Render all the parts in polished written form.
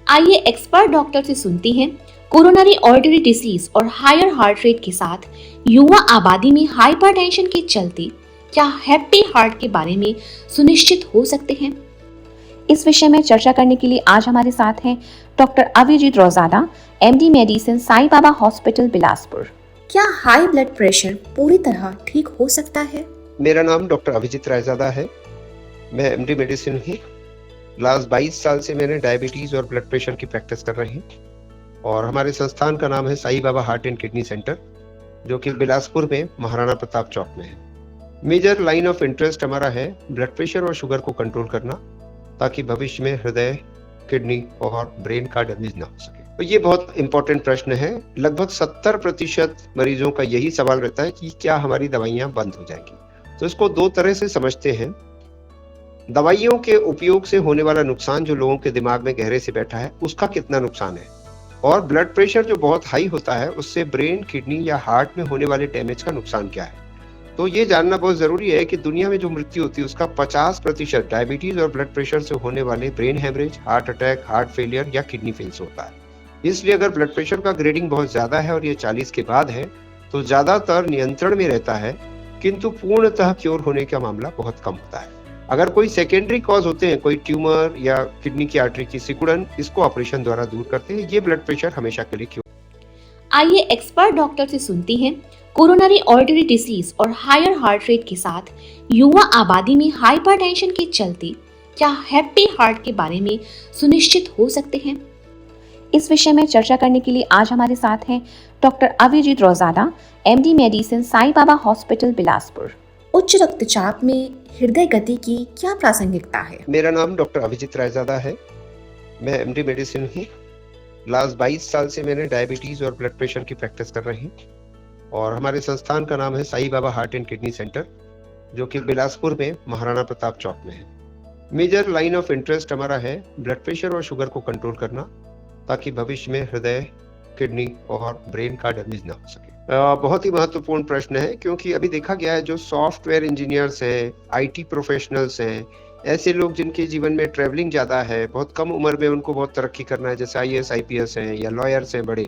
आइए expert doctor से सुनते हैं कोरोनरी आर्टरी डिसीज और हायर हार्ट रेट के साथ युवा आबादी में हाइपरटेंशन के चलते क्या हैप्पी हार्ट के बारे में सुनिश्चित हो सकते हैं। इस विषय में चर्चा करने के लिए आज हमारे साथ हैं doctor Abhijit Rojada, MD medicine, Sai Baba hospital, Bilaspur. क्या हाई ब्लड प्रेशर पूरी तरह ठीक हो सकता है? मेरा नाम डॉक्टर अभिजीत रायजादा है। मैं एमडी मेडिसिन हूँ। लास्ट 22 साल से मैंने डायबिटीज और ब्लड प्रेशर की प्रैक्टिस कर रही हूँ और हमारे संस्थान का नाम है Sai Baba heart and kidney centre, जो कि बिलासपुर में महाराणा प्रताप चौक में है। मेजर लाइन ऑफ इंटरेस्ट हमारा है ब्लड प्रेशर और शुगर को कंट्रोल करना, ताकि भविष्य में हृदय, किडनी और ब्रेन का डैमेज ना हो सके। तो ये बहुत इंपॉर्टेंट प्रश्न है। लगभग 70% मरीजों का यही सवाल रहता है कि क्या हमारी दवाइयाँ बंद हो जाएंगी। तो इसको दो तरह से समझते हैं। दवाइयों के उपयोग से होने वाला नुकसान जो लोगों के दिमाग में गहरे से बैठा है, उसका कितना नुकसान है, और ब्लड प्रेशर जो बहुत हाई होता है उससे ब्रेन, किडनी या हार्ट में होने वाले डैमेज का नुकसान क्या है। तो ये जानना बहुत जरूरी है कि दुनिया में जो मृत्यु होती है उसका 50% डायबिटीज और ब्लड प्रेशर से होने वाले brain haemorrhage, heart attack, heart failure या किडनी फेल से होता है। इसलिए अगर ब्लड प्रेशर का ग्रेडिंग बहुत ज्यादा है और ये 40 के बाद है तो ज्यादातर नियंत्रण में रहता है, किंतु पूर्णतः क्योर होने का मामला बहुत कम होता है। अगर कोई सेकेंडरी कॉज होते हैं, कोई ट्यूमर या किडनी की आर्टरी की सिकुड़न, इसको ऑपरेशन द्वारा दूर करते हैं। ये ब्लड प्रेशर हमेशा के लिए क्योर। आइए एक्सपर्ट डॉक्टर से सुनते हैं कोरोनरी आर्टरी डिसीज और हायर हार्ट रेट के साथ युवा आबादी में हाइपरटेंशन के चलते क्या हैप्पी हार्ट के बारे में सुनिश्चित हो सकते हैं। इस विषय में चर्चा करने के लिए आज हमारे साथ हैं doctor Abhijit Rojada, MD medicine, Sai Baba hospital, Bilaspur. उच्च रक्तचाप में हृदय गति की क्या प्रासंगिकता है? मेरा नाम डॉक्टर अभिजीत रायजादा है। मैं एमडी मेडिसिन हूँ। लास्ट 22 साल से मैंने डायबिटीज और ब्लड प्रेशर की प्रैक्टिस कर रही हूँ और हमारे संस्थान का नाम है Sai Baba heart and kidney centre, जो कि बिलासपुर में महाराणा प्रताप चौक में है। मेजर लाइन ऑफ इंटरेस्ट हमारा है ब्लड प्रेशर और शुगर को कंट्रोल करना, ताकि भविष्य में हृदय, किडनी और ब्रेन का डैमेज ना हो सके। बहुत ही महत्वपूर्ण प्रश्न है, क्योंकि अभी देखा गया है जो सॉफ्टवेयर इंजीनियर्स हैं, आईटी प्रोफेशनल्स हैं, ऐसे लोग जिनके जीवन में ट्रैवलिंग ज़्यादा है, बहुत कम उम्र में उनको बहुत तरक्की करना है, जैसे आईएएस आईपीएस हैं या लॉयर्स हैं बड़े,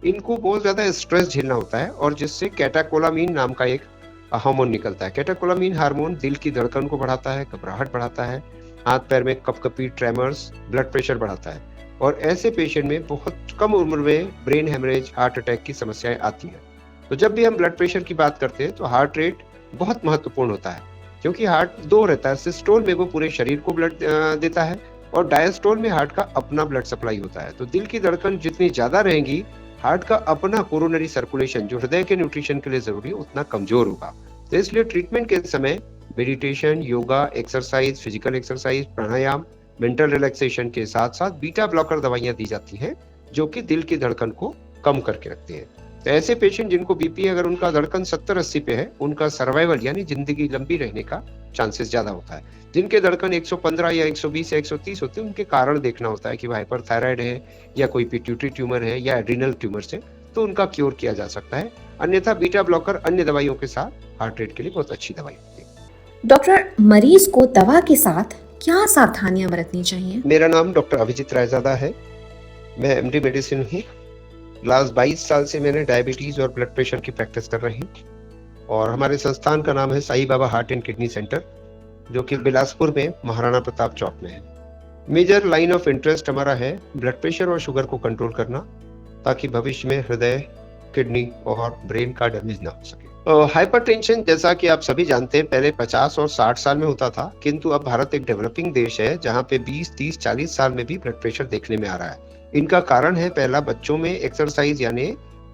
इनको बहुत ज़्यादा स्ट्रेस झेलना होता है और जिससे कैटाकोलामीन नाम का एक हार्मोन निकलता है। कैटाकोलामीन हार्मोन दिल की धड़कन को बढ़ाता है, घबराहट बढ़ाता है, हाथ पैर में कपकपी, ट्रेमर्स, ब्लड प्रेशर बढ़ाता है, और ऐसे पेशेंट में बहुत कम उम्र में ब्रेन हेमरेज, हार्ट अटैक की समस्याएं आती हैं। तो जब भी हम ब्लड प्रेशर की बात करते हैं तो हार्ट रेट बहुत महत्वपूर्ण होता है, क्योंकि हार्ट दो रहता है। सिस्टोल में वो पूरे शरीर को ब्लड देता है और डायस्टोल में हार्ट का अपना ब्लड सप्लाई होता है। तो दिल की धड़कन जितनी ज्यादा रहेंगी, हार्ट का अपना कोरोनरी सर्कुलेशन जो हृदय के न्यूट्रिशन के लिए जरूरी है उतना कमजोर होगा। तो इसलिए ट्रीटमेंट के समय meditation, yoga, exercise, physical exercise, pranayama, mental relaxation के साथ साथ बीटा ब्लॉकर दवाइयां दी जाती हैं, जो कि दिल की धड़कन को कम करके रखती हैं। तो ऐसे पेशेंट जिनको बीपी, अगर उनका धड़कन 70-80 पे है, उनका सर्वाइवल यानी जिंदगी लंबी रहने का चांसेस ज्यादा होता है। जिनके धड़कन 115 या 120 या 130 होते हैं, उनके कारण देखना होता है कि हाइपरथायराइड है या कोई पिट्यूटरी ट्यूमर है या एड्रिनल ट्यूमर से, तो उनका क्योर किया जा सकता है। अन्यथा बीटा ब्लॉकर अन्य दवाइयों के साथ हार्ट रेट के लिए बहुत अच्छी दवाई होती है। डॉक्टर, मरीज को दवा के साथ क्या सावधानियां बरतनी चाहिए? मेरा नाम डॉक्टर अभिजीत रायजादा है। मैं एमडी मेडिसिन हूँ। लास्ट 22 साल से मैंने डायबिटीज और ब्लड प्रेशर की प्रैक्टिस कर रही हूँ और हमारे संस्थान का नाम है Sai Baba heart and kidney centre, जो कि बिलासपुर में महाराणा प्रताप चौक में है। मेजर लाइन ऑफ इंटरेस्ट हमारा है ब्लड प्रेशर और शुगर को कंट्रोल करना, ताकि भविष्य में हृदय, किडनी और ब्रेन का डैमेज ना हो सके। हाइपरटेंशन, जैसा कि आप सभी जानते हैं, पहले 50 और 60 साल में होता था, किंतु अब भारत एक डेवलपिंग देश है जहाँ पे 20, 30, 40 साल में भी ब्लड प्रेशर देखने में आ रहा है। इनका कारण है, पहला, बच्चों में एक्सरसाइज यानी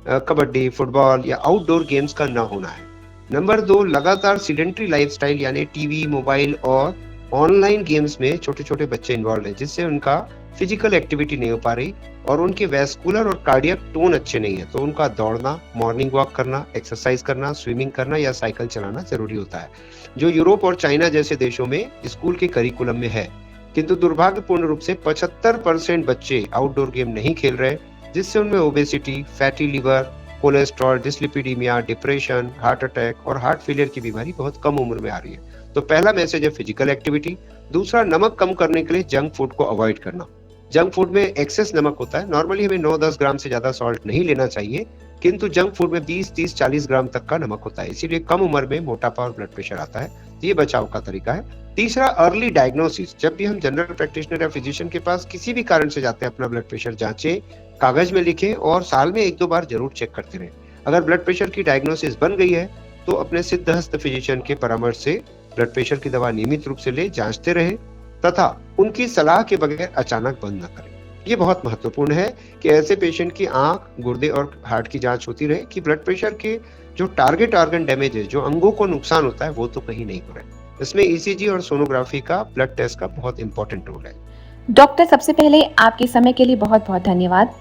कबड्डी, फुटबॉल या आउटडोर गेम्स का न होना है। नंबर 2, लगातार सीडेंट्री लाइफस्टाइल यानी टीवी, मोबाइल और ऑनलाइन गेम्स में छोटे छोटे बच्चे इन्वॉल्व हैं, जिससे उनका फिजिकल एक्टिविटी नहीं हो पा रही और उनके वैस्कुलर और कार्डियक टोन अच्छे नहीं है। तो उनका दौड़ना, मॉर्निंग वॉक करना, एक्सरसाइज करना, स्विमिंग करना या साइकिल चलाना जरूरी होता है, जो यूरोप और चाइना जैसे देशों में स्कूल के करिकुलम में है। किंतु दुर्भाग्यपूर्ण रूप से 75% बच्चे आउटडोर गेम नहीं खेल रहे, जिससे उनमें obesity, fatty liver, cholesterol, dyslipidaemia, depression, heart attack और हार्ट फेलियर की बीमारी बहुत कम उम्र में आ रही है। तो पहला मैसेज है फिजिकल एक्टिविटी। दूसरा, नमक कम करने के लिए जंक फूड को अवॉइड करना। जंक फूड में एक्सेस नमक होता है। नॉर्मली हमें 9-10 ग्राम से ज्यादा सॉल्ट नहीं लेना चाहिए, किंतु जंक फूड में 20-30-40 ग्राम तक का नमक होता है, इसीलिए कम उम्र में मोटापा और ब्लड प्रेशर आता है। ये बचाव का तरीका है। तीसरा, अर्ली डायग्नोसिस। जब भी हम जनरल प्रैक्टिशनर या फिजिशियन के पास किसी भी कारण से जाते हैं, अपना ब्लड प्रेशर जांचें, कागज में लिखें और साल में 1-2 बार जरूर चेक करते रहें। अगर ब्लड प्रेशर की डायग्नोसिस बन गई है तो अपने सिद्धहस्त फिजिशियन के परामर्श से ब्लड प्रेशर की दवा नियमित रूप से ले, जांचते रहें तथा उनकी सलाह के बगैर अचानक बंद न करें। ये बहुत महत्वपूर्ण है कि ऐसे पेशेंट की आंख, गुर्दे और हार्ट की जांच होती रहे कि ब्लड प्रेशर के जो टारगेट ऑर्गन डैमेज है, जो अंगों को नुकसान होता है, वो तो कहीं नहीं हो रहा है। इसमें ईसीजी और सोनोग्राफी का, ब्लड टेस्ट का बहुत इंपॉर्टेंट रोल है। डॉक्टर, सबसे पहले आपके समय के लिए बहुत बहुत धन्यवाद।